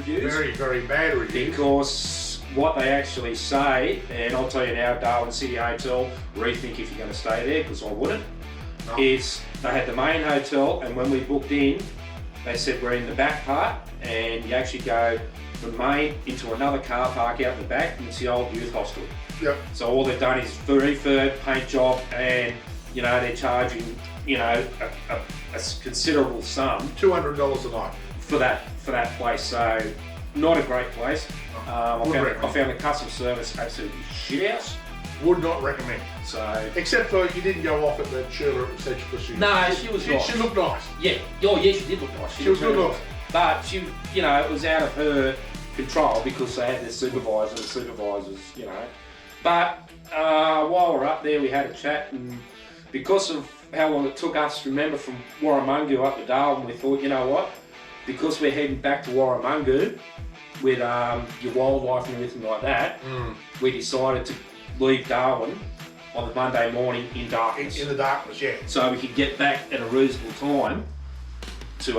reviews. Very, very bad reviews. Because what they actually say, and I'll tell you now, Darwin City Hotel, rethink if you're going to stay there, because I wouldn't, is they had the main hotel, and when we booked in, they said we're in the back part, and you actually go from main into another car park out the back, and it's the old youth hostel. Yep. So all they've done is refurb, paint job, and they're charging a considerable sum $200 a night for that place. So not a great place. I found the customer service absolutely shit house. Would not recommend. So except for you didn't go off at the Sheila because she was nice. She looked nice. Yeah. Oh yeah, she did look nice. She was good looking. But she, it was out of her control because they had their supervisors, But while we're up there, we had a chat, and because of how long it took us, remember, from Warramungu up to Darwin, we thought, you know what? Because we're heading back to Warramungu with your wildlife and everything like that, we decided to leave Darwin on the Monday morning in darkness. In the darkness, yeah. So we could get back at a reasonable time to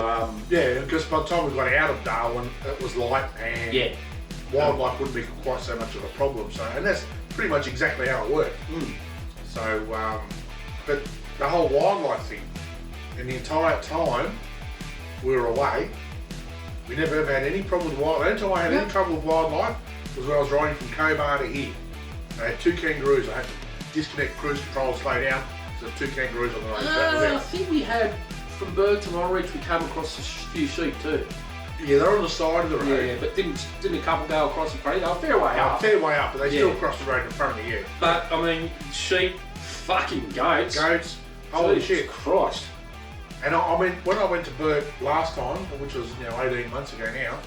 yeah, because by the time we got out of Darwin, it was light and wildlife wouldn't be quite so much of a problem. So, and that's pretty much exactly how it worked. So, but the whole wildlife thing, and the entire time we were away, we never ever had any problem with wildlife. The only time I had any trouble with wildlife was when I was riding from Cobar to here. I had 2 kangaroos. I had to disconnect cruise control, slow down. So 2 kangaroos on the road. I think we had, from Berg to Norwich, we came across a few sheep too. Yeah, they're on the side of the road. Yeah, but didn't a couple go across the road? They were fair way up. Fair way up, but they still crossed the road in front of you. But I mean, sheep, fucking goats. Goats, holy shit. Christ. And I mean, when I went to Berg last time, which was 18 months ago now,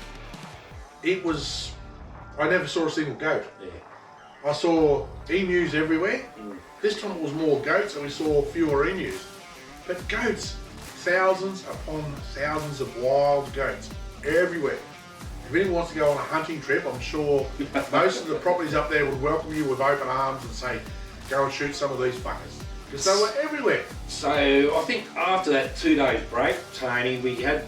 it was, I never saw a single goat. Yeah. I saw emus everywhere. This time it was more goats and we saw fewer emus. But goats, thousands upon thousands of wild goats everywhere. If anyone wants to go on a hunting trip, I'm sure most of the properties up there would welcome you with open arms and say, go and shoot some of these fuckers. Because they were everywhere. So I think after that 2 days break, Tony, we had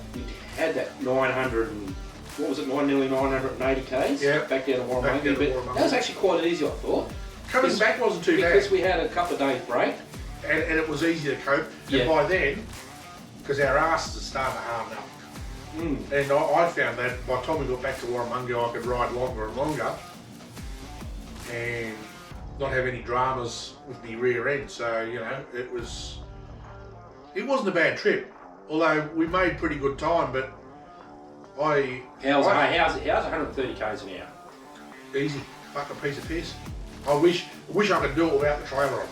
that 900 and, what was it, nearly 980 k's back down to Warramungu. But that was actually quite easy, I thought. Coming back wasn't too bad. Because we had a couple of days break. And it was easy to cope. And by then, because our asses had started to harden up. And I found that by the time we got back to Warramungu, I could ride longer and longer and not have any dramas with the rear end. So, it wasn't a bad trip. Although we made pretty good time, but how's 130 k's an hour? Easy. Fucking piece of piss. I wish I could do it without the trailer on.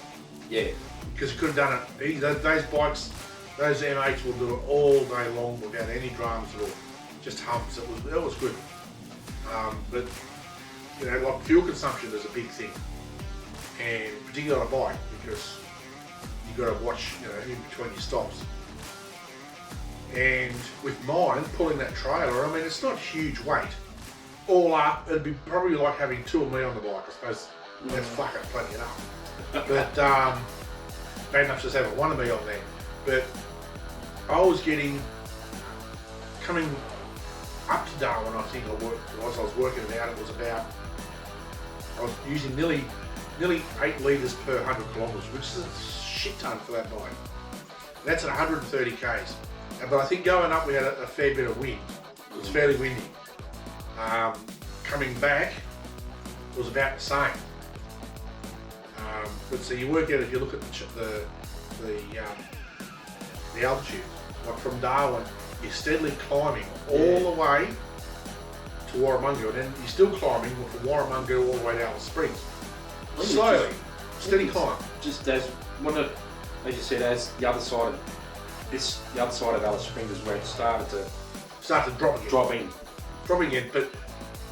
Yeah. Because you could have done it easy. Those bikes, those M8s will do it all day long without any dramas at all. Just humps. It was good. But like fuel consumption is a big thing, and particularly on a bike because you got to watch in between your stops. And with mine pulling that trailer, I mean it's not huge weight. All up, it'd be probably like having 2 of me on the bike. I suppose that's fucking plenty enough. But bad enough just having 1 of me on there. But I was coming up to Darwin, I think I was working it out, I was using nearly 8 litres per 100 kilometres, which is a shit ton for that bike. That's at 130 k's. But I think going up we had a fair bit of wind. It was fairly windy. Coming back it was about the same. But so you work out, if you look at the altitude, like from Darwin, you're steadily climbing all the way to Warramungu, and then you're still climbing from Warramungu all the way down the Springs. Slowly, steady climb. Just as you said, as the other side of Alice Springs is where it started to dropping in. But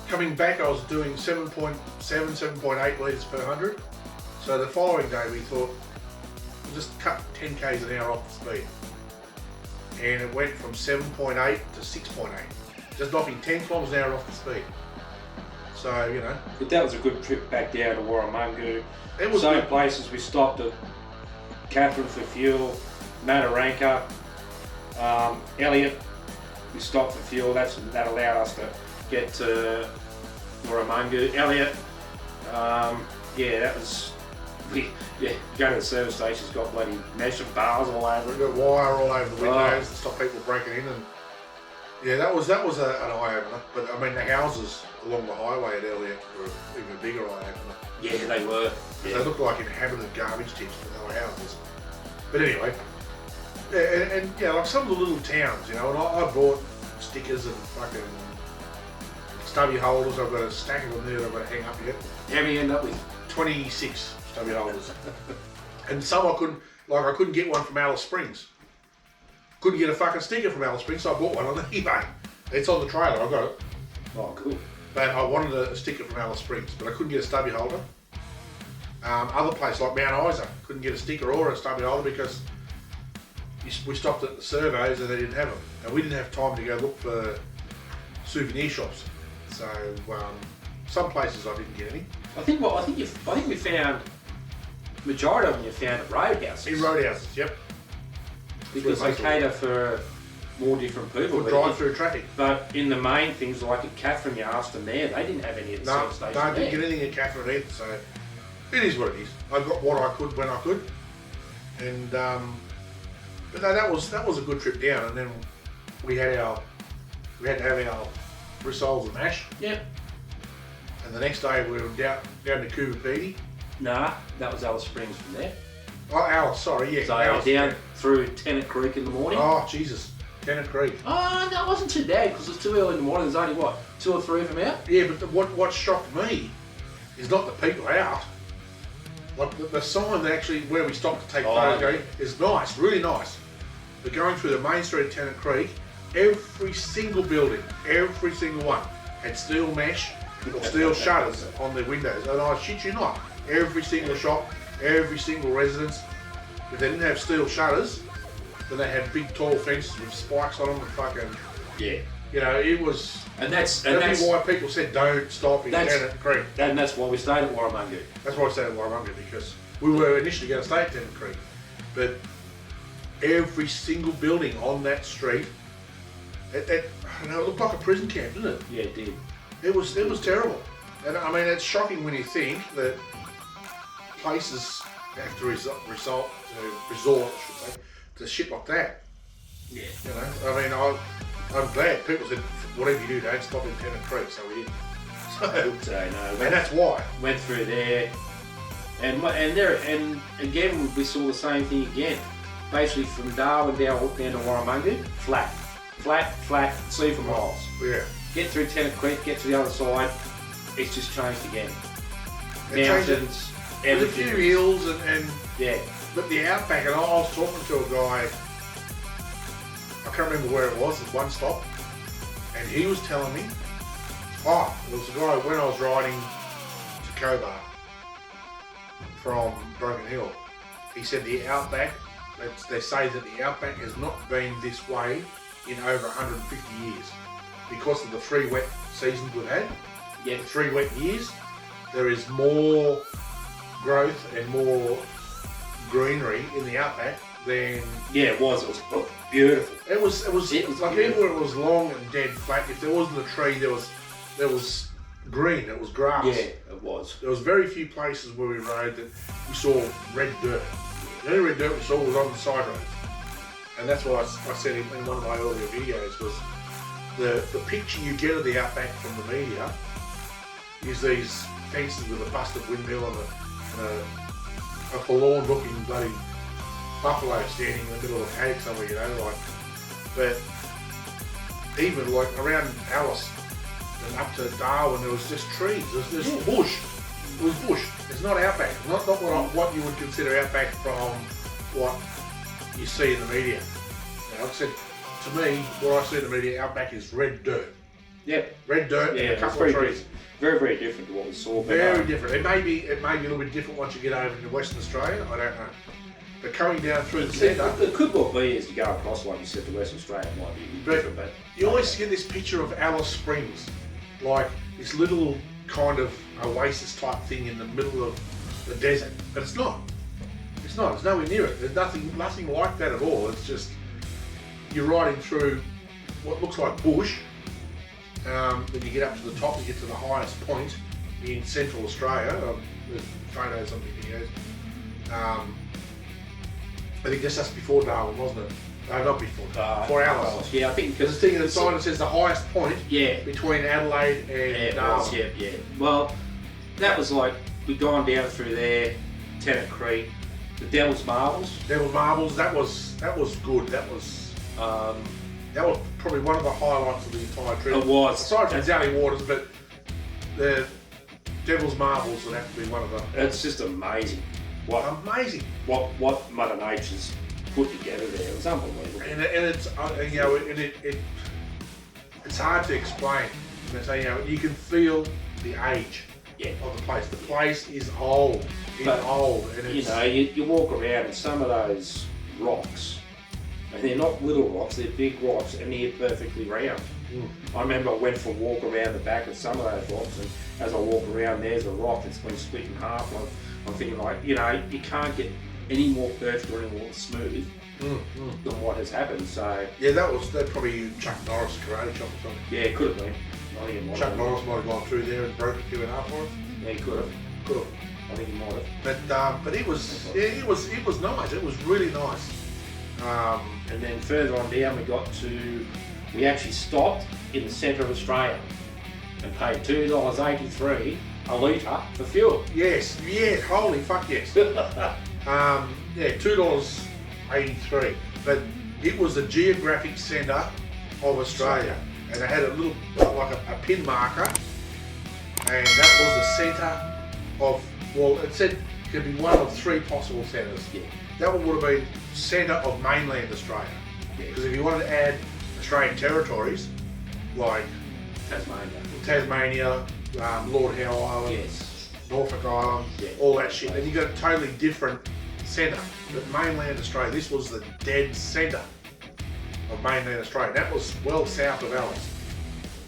coming back, I was doing 7.7, 7.8 litres per 100. So the following day we thought, we'll just cut 10 k's an hour off the speed. And it went from 7.8 to 6.8. Just knocking 10 kilometres an hour off the speed. So, But that was a good trip back down to Warramungu. It was Same places we stopped at Catherine for fuel, Mataranka, Elliot, we stopped for fuel. That allowed us to get to Warramunga. Elliot, yeah, that was, go to the service station's got bloody mesh and bars all over it. Got wire all over the windows to stop people breaking in, and yeah, that was an eye opener. But I mean, the houses along the highway at Elliot were even a bigger eye opener. Yeah, they were. Yeah. They looked like inhabited garbage tips, but they were houses. But anyway, and yeah, like some of the little towns, you know, and I bought stickers and fucking stubby holders. I've got a stack of them there that I've got to hang up yet. How many end up with? 26 stubby holders. And some I couldn't get one from Alice Springs. Couldn't get a fucking sticker from Alice Springs, so I bought one on eBay. It's on the trailer, I got it. Oh, cool. But I wanted a sticker from Alice Springs, but I couldn't get a stubby holder. Other places like Mount Isa, couldn't get a sticker or a stubby holder because we stopped at the surveys and they didn't have them. And we didn't have time to go look for souvenir shops. So some places I didn't get any. I think we found majority of them. You found at roadhouses. In roadhouses, yep. Because they cater for more different people. For drive-through traffic. But in the main things like at Catherine, you asked them there, they didn't have any of the service stations. No, I didn't get anything at Catherine either. So it is what it is. I got what I could when I could, and but no, that was a good trip down. And then we had to have our rissoles and mash. Yep. And the next day we were down to Cooperative. Nah, that was Alice Springs from there. Oh, Alice, sorry, yeah. So Alice, down through Tennant Creek in the morning. Oh, Jesus. Tennant Creek. Oh, no, it wasn't too bad because it's too early in the morning. There's only, what, 2 or 3 of them out? Yeah, but what shocked me is not the people out. Like the sign that actually, where we stopped to take photos, is nice, really nice. But going through the main street of Tennant Creek, every single building, every single one, had steel mesh or steel shutters on their windows. And I shit you not, every single shop, every single residence, if they didn't have steel shutters, then they had big tall fences with spikes on them and fucking... Yeah. You know, it was... And that's why people said don't stop in Tennant Creek. And that's why we stayed at Warramunga. That's why I stayed at Warramunga, because we were initially going to stay at Tennant Creek. But every single building on that street, it looked like a prison camp, didn't it? Yeah, it did. It was terrible. And I mean, it's shocking when you think that places have to resort, I should say, to shit like that. Yeah. You know, I mean, I'm glad people said, whatever you do, don't stop in Tennant Creek, so we did. So no, and that's why. Went through there, and again we saw the same thing again. Basically from Darwin down to Warramunga, flat, see for miles. Yeah. Get through Tennant Creek, get to the other side, it's just changed again. Mountains, everything. There's a few hills and yeah. But the outback, and I was talking to a guy, I can't remember where it was, at one stop, and he was telling me, there was a guy when I was riding to Cobar from Broken Hill, he said the outback, they say that the outback has not been this way in over 150 years because of the 3 wet seasons we've had. Yeah. The 3 wet years, there is more growth and more greenery in the outback than... Yeah, it was beautiful. It was like, even where it was long and dead flat, if there wasn't a tree, there was green, it was grass. Yeah, it was. There was very few places where we rode that we saw red dirt. The only red dirt we saw was on the side roads. And that's what I said in one of my earlier videos, was the picture you get of the outback from the media is these fences with a busted windmill and a forlorn looking bloody buffalo standing in the middle of a paddock somewhere, you know, like. But even like around Alice and up to Darwin, there was just trees. There's bush. It was bush. It's not outback. Not what you would consider outback from what you see in the media. You know, like I said, to me, what I see in the media, outback is red dirt. Yep. Red dirt and a couple of trees. Very, very different to what we saw. Very different. It may be a little bit different once you get over into Western Australia. I don't know. But coming down through the centre, it could well be as you go across, like you said, to Western Australia might be a bit different. But you always get this picture of Alice Springs, like this little kind of oasis type thing in the middle of the desert. But it's not. It's not. It's nowhere near it. There's nothing like that at all. It's just you're riding through what looks like bush, Then you get up to the top, you get to the highest point in Central Australia. There's photos on the videos. I think that's just before Darwin, wasn't it? No, not before. For Alice. Yeah, I think because the thing at the sign that says the highest point. Yeah. Between Adelaide and Darwin. Yeah. Well, that was like we'd gone down through there, Tennant Creek, the Devil's Marbles. Devil's Marbles. That was good. That was probably one of the highlights of the entire trip. It was. Aside from Zally Waters, but the Devil's Marbles would have to be one of the. It's just amazing. Amazing. What Mother Nature's put together there. It was unbelievable. And it's it's hard to explain. So, you can feel the age of the place. The place is old. It's old, and it's, you walk around and some of those rocks, and they're not little rocks, they're big rocks, and they're perfectly round. I remember I went for a walk around the back of some of those rocks, and as I walk around, there's a rock that's been split in half. I'm thinking like, you can't get any more perfect or any more smooth than what has happened. So yeah, that probably Chuck Norris karate chop or something. Yeah, it could have been. I think it might Chuck Norris might have gone through there and broke a few in half for us. Yeah, he could have. I think he might have. But it was nice. It was really nice. And then further on down, we actually stopped in the centre of Australia and paid $2.83 a litre for fuel. Yes, holy fuck yes. $2.83. But it was the geographic centre of Australia. And it had a little, like a pin marker. And that was the centre of, it said it could be one of 3 possible centres. Yeah. That one would have been centre of mainland Australia. Because if you wanted to add Australian territories, like Tasmania, Lord Howe Island, Norfolk Island, all that shit, and you got a totally different centre. But mainland Australia, this was the dead centre of mainland Australia. That was well south of Alice.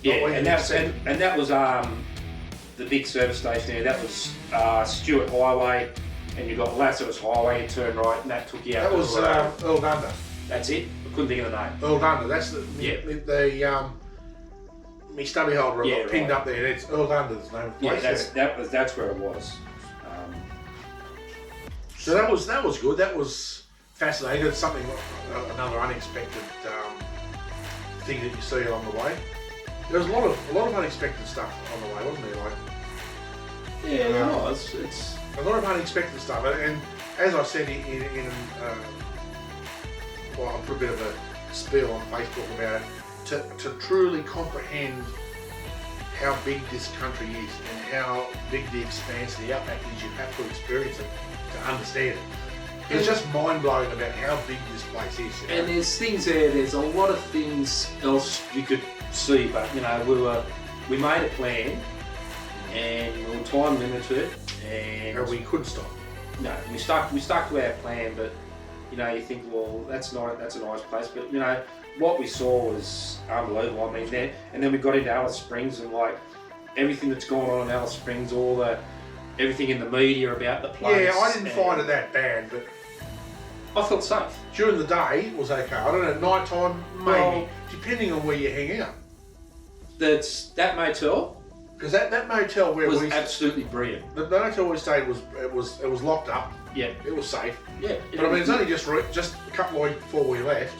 Yeah, and that was the big service station there. That was Stewart Highway, and you got Lazarus Highway. You turn right, and that took you out. That was Earl Dunder. That's it. I couldn't think of the name. Earl Dunder. That's the me stubby holder I got pinned up there. It's Earl Dunder's name. That's where it was. So that was good. That was fascinating. It's something, another unexpected thing that you see along the way. There was a lot of unexpected stuff on the way, wasn't there? There was. It's a lot of unexpected stuff, and as I said I put a bit of a spiel on Facebook about it. To truly comprehend how big this country is and how big the expanse of the Outback is, you have to experience it to understand it. It's just mind-blowing about how big this place is. And there's things there. There's a lot of things else you could see, but we made a plan, and we were time limited, and we couldn't stop. No, we stuck to our plan, but you think, well, that's a nice place, but what we saw was unbelievable. I mean, then we got into Alice Springs, and like everything that's going on in Alice Springs, everything in the media about the place. Yeah, I didn't find it that bad, but I felt safe. During the day, it was okay. I don't know, night time, maybe, depending on where you hang out. That motel? Because that motel where was absolutely brilliant. The motel we stayed was locked up. Yeah. It was safe. Yeah. But I mean, it's only just a couple of weeks before we left.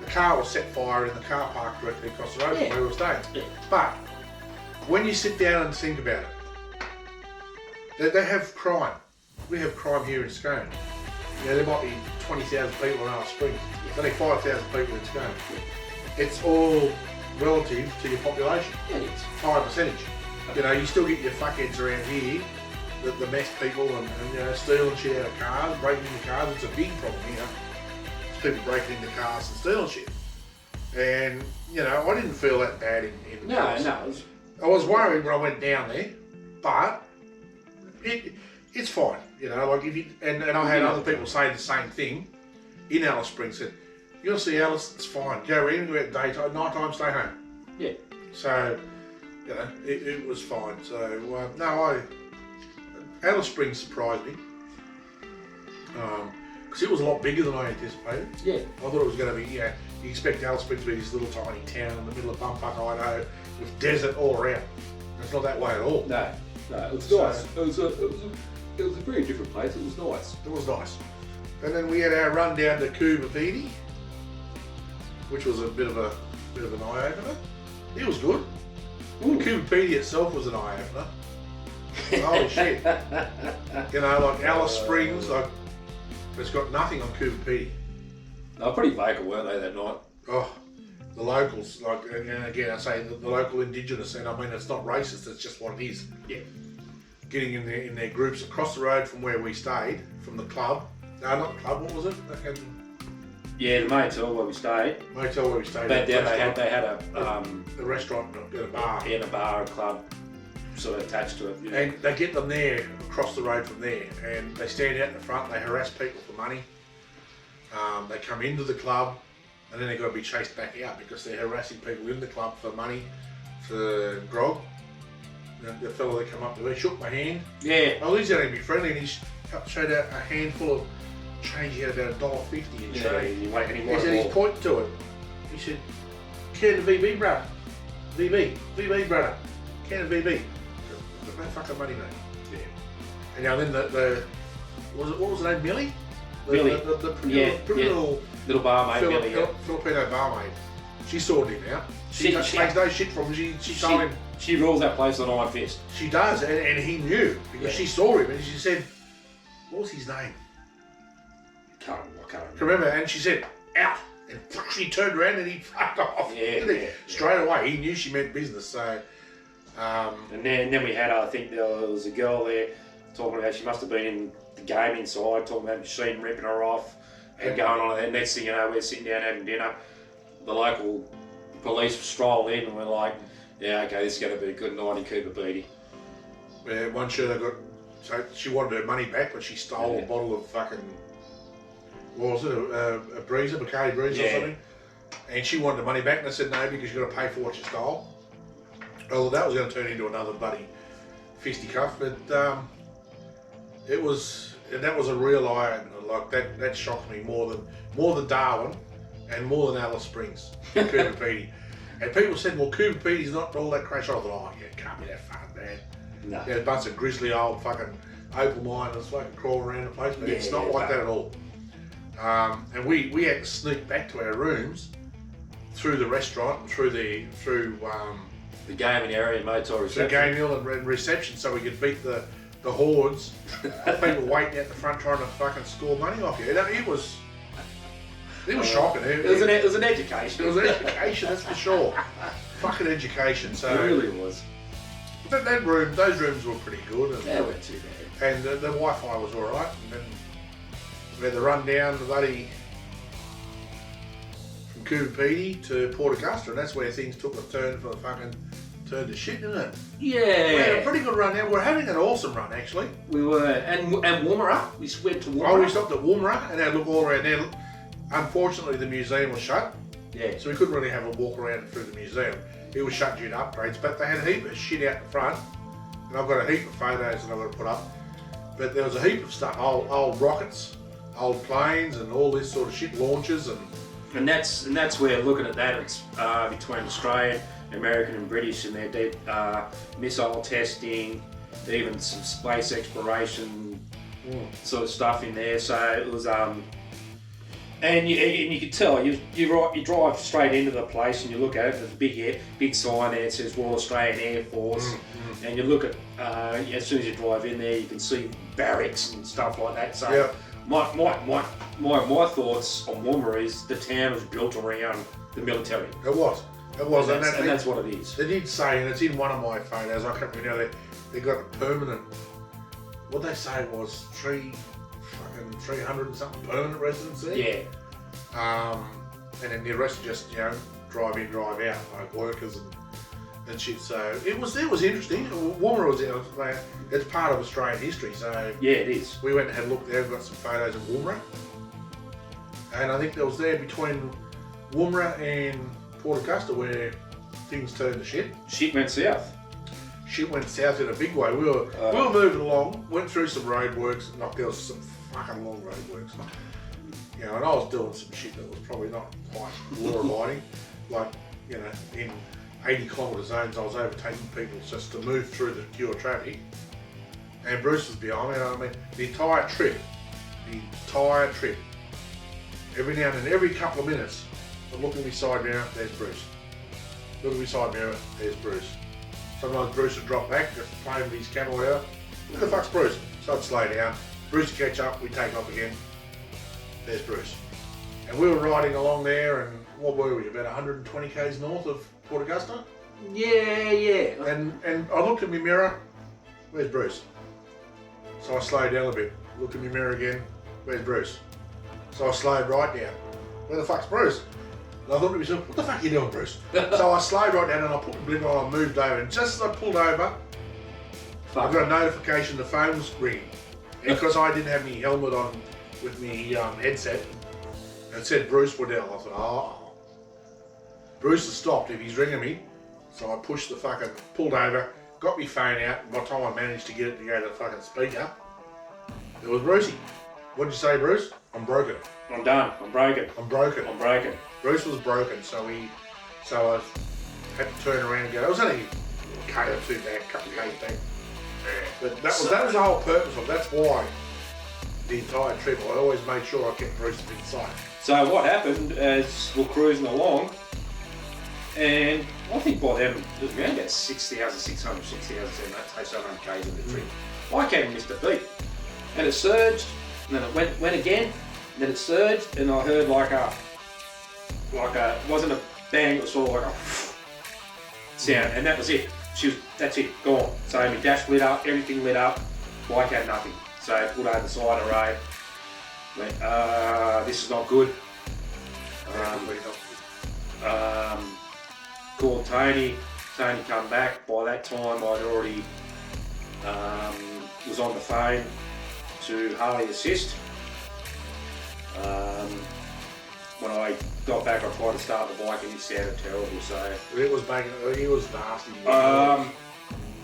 The car was set fire in the car park directly across the road from where we were staying. Yeah. But when you sit down and think about it, they have crime. We have crime here in Scone. There might be 20,000 people in Alice Springs. There's only 5,000 people in Scone. It's all relative to your population. Yeah, it's high percentage. You still get your fuckheads around here, the mess people and stealing shit out of cars, breaking into cars. It's a big problem here. It's people breaking into cars and stealing shit. And I didn't feel that bad in the place. No. I was worried when I went down there, but it's fine. Like if you and I had other people say the same thing in Alice Springs. Said, "You'll see Alice, it's fine. Go in, go out daytime, night time, stay home." Yeah. So, it was fine. So Alice Springs surprised me because it was a lot bigger than I anticipated. Yeah. I thought it was going to be You expect Alice Springs to be this little tiny town in the middle of Bumfuck, Idaho, with desert all around. It's not that way at all. No, it was nice. It was a very different place. It was nice. It was nice. And then we had our run down to Cuba Beatty, which was a bit of an eye opener. It was good. Cuba Beatty itself was an eye opener. Holy shit! You know, like Alice Springs, like it's got nothing on Cuba Beatty. They were pretty vocal, weren't they, that night? Oh, the locals, like, and again, I say the local indigenous, and I mean it's not racist. It's just what it is. Yeah. Getting in their groups across the road from where we stayed, from the club. No, not the club. What was it? Yeah, the motel where we stayed. Motel where we stayed. But yeah, they had a restaurant, a bar. And a bar, a club, sort of attached to it. You know. And they get them there, across the road from there, and they stand out in the front. They harass people for money. They come into the club, and then they've got to be chased back out because they're harassing people in the club for money, for grog. The fellow that come up to me shook my hand. Yeah. Oh, he's going to be friendly, and he showed out a handful of change. He had about $1.50 in change. He said he's pointing to it. He said, "Can the VB, brother? VB, brother. Can the VB?" No fucking money, mate. Yeah. And now then what was the name? Millie? Millie. The pretty little barmaid, Millie. Filipino barmaid. She sorted him out. She takes no shit from him. She told him. She rules that place on iron fist. She does, and he knew because she saw him and she said, "What was his name?" I can't remember. And she said, "Out," and she turned around and he fucked off. Straight away, he knew she meant business. So, and then we had, I think there was a girl there talking about she must have been in the gaming side, talking about the machine ripping her off and going on. And next thing you know, we're sitting down having dinner. The local police strolled in and we're like, "Yeah, okay, this is going to be a good night in Cooper Beatty." Yeah, one shirt so she wanted her money back, but she stole a bottle of fucking, what was it, a breezer, Bacardi breezer or something. And she wanted the money back, and I said no, because you've got to pay for what you stole. Well, that was going to turn into another bloody fisticuff, but that was a real eye opener. Like that shocked me more than Darwin, and more than Alice Springs, Cooper Beatty. And people said, "Well, Cooper Beatty's not all that crash." I thought, "Oh yeah, it can't be that fun, man." No. There's a bunch of grizzly old fucking opal miners fucking crawling around the place, but it's not like that at all. And we had to sneak back to our rooms through the restaurant and through the gaming area and motel reception. The gaming and reception, so we could beat the hordes of people waiting at the front trying to fucking score money off you. It was shocking. It was an education. It was an education, that's for sure. Fucking education. So it really was. But those rooms were pretty good. And, they weren't too bad. And the Wi-Fi was all right. And then we had the run down the bloody from Cooper Beatty to Port Augusta, and that's where things took a turn to shit, didn't it? Yeah. We had a pretty good run down. We're having an awesome run, actually. We were, and Woomera. We went to Woomera. Oh, we stopped at Woomera and had a look all around there. Unfortunately, the museum was shut. Yeah. So we couldn't really have a walk around through the museum. It was shut due to upgrades, but they had a heap of shit out the front. And I've got a heap of photos that I've got to put up. But there was a heap of stuff, old rockets, old planes, and all this sort of shit, launches and that's where looking at that, it's between Australian, American, and British, and they did missile testing, even some space exploration sort of stuff in there. So it was and you could tell you drive straight into the place and you look at it. There's a big sign there that says Royal Australian Air Force, and you look at as soon as you drive in there, you can see barracks and stuff like that. So my thoughts on Woomera is the town was built around the military. It was, and that's what it is. They did say, and it's in one of my photos. I can't remember. They got a permanent. What they say was 300 and something permanent residents there. Yeah. And then the rest just drive in, drive out, like workers and shit. So it was interesting. Woomera was it's part of Australian history. So yeah, it is. We went and had a look there. We've got some photos of Woomera, and I think there was there between Woomera and Port Augusta where things turned to shit. Shit went south. Shit went south in a big way. We were moving along, went through some roadworks. There was some fucking long roadworks. You know, and I was doing some shit that was probably not quite law abiding. Like, you know, in 80 kilometre zones, I was overtaking people just to move through the queue of traffic. And Bruce was behind me, and I mean, the entire trip, every now and then, every couple of minutes, I'm looking at my side mirror, there's Bruce. Look at my side mirror, there's Bruce. Sometimes Bruce would drop back, just play with his camera, whatever. Who the fuck's Bruce? So I'd slow down. Bruce would catch up, we take off again. There's Bruce. And we were riding along there, and what were we, about 120 k's north of Port Augusta? Yeah. And I looked at my mirror, where's Bruce? So I slowed down a bit, looked at my mirror again, where's Bruce? So I slowed right down, where the fuck's Bruce? And I thought to myself, what the fuck are you doing, Bruce? So I slowed right down and I put the blimp on and I moved over, and just as I pulled over, I got a notification the phone was ringing. And because I didn't have my helmet on with my headset, it said Bruce Waddell. I thought, oh, Bruce has stopped if he's ringing me. So I pushed the fucking, pulled over, got my phone out, and by the time I managed to get it to go to the fucking speaker, it was Brucey. What'd you say, Bruce? I'm broken. I'm done. I'm broken. I'm broken. I'm broken. Bruce was broken, so I had to turn around and go. It was only a K or two back, a couple of K's back. But that was the whole purpose of it. That's why the entire trip I always made sure I kept Bruce in sight. So what happened as we're cruising along, and I think by then it was around about 6,600, 700 k's in the trip. I came and missed a beat, and it surged, and then it went again, and then it surged, and I heard like a it wasn't a bang, it was sort of like a sound, and that was it. That's it, gone. So my dash lit up, everything lit up, bike had nothing. So I pulled over the side of the road, went, this is not good. Called Tony come back. By that time I'd already was on the phone to Harley Assist. When I got back, I tried to start the bike and it sounded terrible. So it was nasty.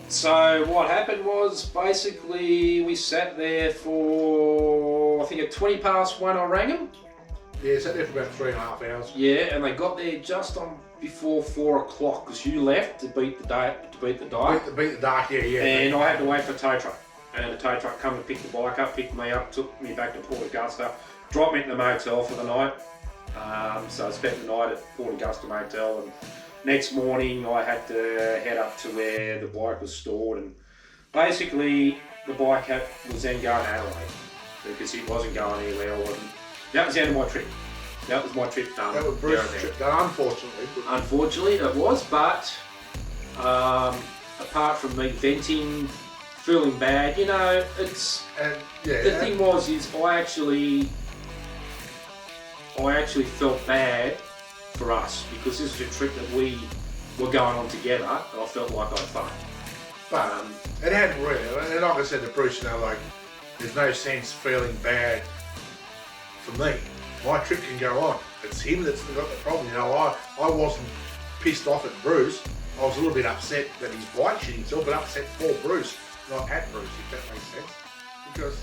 So what happened was basically we sat there for I think at 20 past 1 I rang them. Yeah, sat there for about 3.5 hours. Yeah, and they got there just on before 4 o'clock because you left to beat the dark. Beat the dark, yeah. And I had to wait for a tow truck. And the tow truck come to pick the bike up, picked me up, took me back to Port Augusta, dropped me at the motel for the night. So I spent the night at Port Augusta Motel, and next morning I had to head up to where the bike was stored, and basically the bike was then going to Adelaide because it wasn't going anywhere. That was the end of my trip. That was my trip done. That was Bruce's trip done, unfortunately. Unfortunately it was, but apart from me venting, feeling bad, you know, the thing was I actually felt bad for us because this was a trip that we were going on together, and I felt like I'd fun. But it hadn't really, and like I said to Bruce, you know, like there's no sense feeling bad for me. My trip can go on. It's him that's got the problem. You know, I wasn't pissed off at Bruce. I was a little bit upset that his bike shit himself, but upset for Bruce, not at Bruce, if that makes sense. Because